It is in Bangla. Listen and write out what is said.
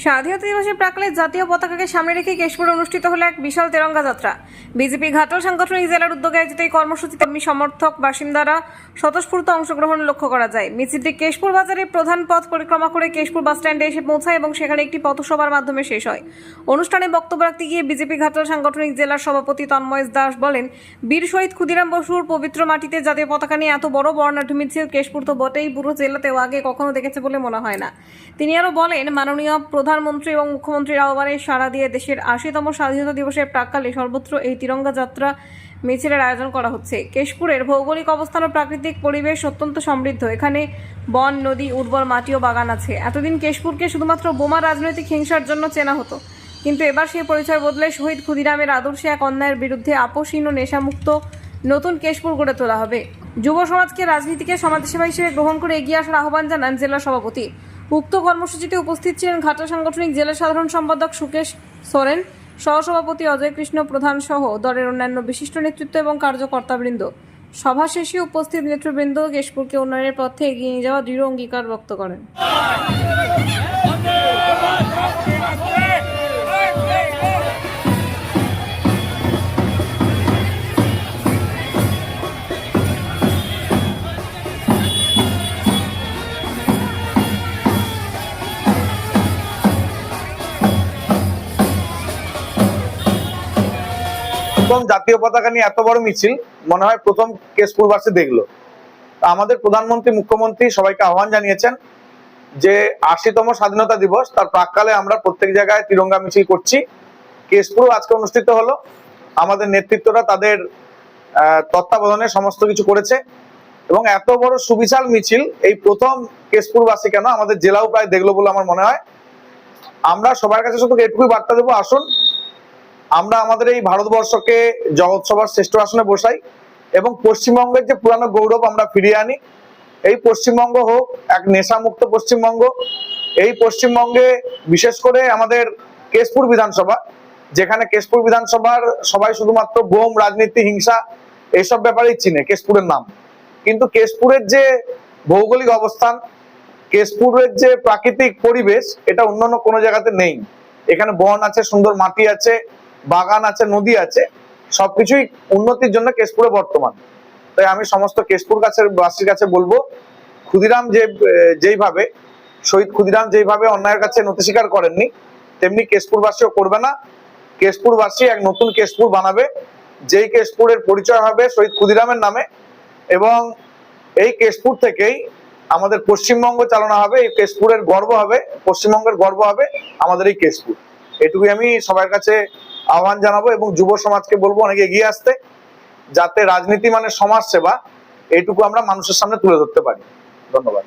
স্বাধীনতা দিবসের প্রাক্কালে জাতীয় পতাকাকে সামনে রেখে কেশপুরে অনুষ্ঠিত হলো এক বিশাল তেরঙ্গা যাত্রা। বিজেপি ঘাটাল সাংগঠনিক জেলার উদ্যোগে আয়োজিত এই কর্মসূচিতে কর্মী সমর্থক বাসিন্দারা স্বতঃস্ফূর্ত অংশগ্রহণ লক্ষ্য করা যায়। মিছিলটি কেশপুর বাজারের প্রধান পথ পরিক্রমা করে কেশপুর বাস স্ট্যান্ডে এসে পৌঁছায় এবং সেখানে একটি পথসভার মাধ্যমে শেষ হয়। অনুষ্ঠানে বক্তব্য রাখতে গিয়ে বিজেপি ঘাটাল সাংগঠনিক জেলার সভাপতি তন্ময় দাস বলেন, বীর শহীদ ক্ষুদিরাম বসুর পবিত্র মাটিতে জাতীয় পতাকা নিয়ে এত বড় বর্ণাঢ্য মিছিল কেশপুর তো বটেই, পুরো জেলাতেও আগে কখনো দেখেছে বলে মনে হয় না। তিনি আরও বলেন, মাননীয় প্রধানমন্ত্রী এবং মুখ্যমন্ত্রীর আহ্বানে সাড়া দিয়ে দেশের ৮০তম স্বাধীনতা দিবসের প্রাক্কালে সর্বত্র এই তিরঙ্গা যাত্রা মিছিলের আয়োজন করা হচ্ছে। কেশপুরের ভৌগোলিক অবস্থান ও প্রাকৃতিক পরিবেশ অত্যন্ত সমৃদ্ধ। এখানে বন, নদী, উর্বর মাটি ও বাগান আছে। এতদিন কেশপুরকে শুধুমাত্র বোমা রাজনৈতিক হিংসার জন্য চেনা হতো, কিন্তু এবার সেই পরিচয় বদলে শহীদ ক্ষুদিরামের আদর্শে এক অন্যায়ের বিরুদ্ধে আপোষহীন ও নেশামুক্ত নতুন কেশপুর গড়ে তোলা হবে। যুব সমাজকে রাজনীতিকে সমাজসেবা হিসেবে গ্রহণ করে এগিয়ে আসার আহ্বান জানান জেলা সভাপতি। উক্ত কর্মসূচিতে উপস্থিত ছিলেন ঘাটাল সাংগঠনিক জেলা সাধারণ সম্পাদক সুকেশ সোরেন, সহসভাপতি অজয় কৃষ্ণ প্রধান সহ দলের অন্যান্য বিশিষ্ট নেতৃত্ব এবং কার্যকর্তাবৃন্দ। সভা শেষে উপস্থিত নেতৃবৃন্দ কেশপুরকে উন্নয়নের পথে এগিয়ে নিয়ে যাওয়া দৃঢ় অঙ্গীকার ব্যক্ত করেন। প্রথম জাতীয় পতাকা নিয়ে এত বড় মিছিল মনে হয় প্রথম কেশপুরবাসী দেখলো। আমাদের প্রধানমন্ত্রী, মুখ্যমন্ত্রী সবাইকে আহ্বান জানিয়েছেন যে ৮০তম স্বাধীনতা দিবস তার প্রাক্কালে আমরা প্রত্যেক জায়গায় তিরঙ্গা মিছিল করছি। কেশপুর আজকে অনুষ্ঠিত হলো। আমাদের নেতৃত্বরা তাদের তত্ত্বাবধানে সমস্ত কিছু করেছে এবং এত বড় সুবিশাল মিছিল এই প্রথম কেশপুরবাসী কেন আমাদের জেলাও প্রায় দেখলো বলে আমার মনে হয়। আমরা সবার কাছে শুধু এটুকুই বার্তা দেবো, আসুন আমরা আমাদের এই ভারতবর্ষকে জগৎ সভার শ্রেষ্ঠ আসনে বসাই এবং পশ্চিমবঙ্গের যে পুরানো গৌরব আমরা ফিরিয়ে আনি। এই পশ্চিমবঙ্গ হোক এক নেশামুক্ত পশ্চিমবঙ্গ। এই পশ্চিমবঙ্গে বিশেষ করে আমাদের কেশপুর বিধানসভা, যেখানে কেশপুর বিধানসভার সবাই শুধুমাত্র বোম, রাজনীতি, হিংসা এইসব ব্যাপারেই চিনে কেশপুরের নাম, কিন্তু কেশপুরের যে ভৌগোলিক অবস্থান, কেশপুরের যে প্রাকৃতিক পরিবেশ, এটা অন্যান্য কোনো জায়গাতে নেই। এখানে বন আছে, সুন্দর মাটি আছে, বাগান আছে, নদী আছে, সবকিছুই উন্নতির জন্য কেশপুরে বর্তমান। তাই আমি সমস্ত কেশপুর বাসীর কাছে বলবো, ক্ষুদিরাম যেইভাবে শহীদ ক্ষুদিরাম যেইভাবে অন্যায়ের কাছে নতি স্বীকার করেননি, তেমনি কেশপুরবাসীও করবে না। কেশপুরবাসী এক নতুন কেশপুর বানাবে, যেই কেশপুরের পরিচয় হবে শহীদ ক্ষুদিরামের নামে এবং এই কেশপুর থেকেই আমাদের পশ্চিমবঙ্গ চালনা হবে। এই কেশপুরের গর্ব হবে, পশ্চিমবঙ্গের গর্ব হবে আমাদের এই কেশপুর। এটুকুই আমি সবার কাছে আহ্বান জানাবো এবং যুব সমাজকে বলবো অনেকে এগিয়ে আসতে, যাতে রাজনীতি মানে সমাজ সেবা, এইটুকু আমরা মানুষের সামনে তুলে ধরতে পারি। ধন্যবাদ।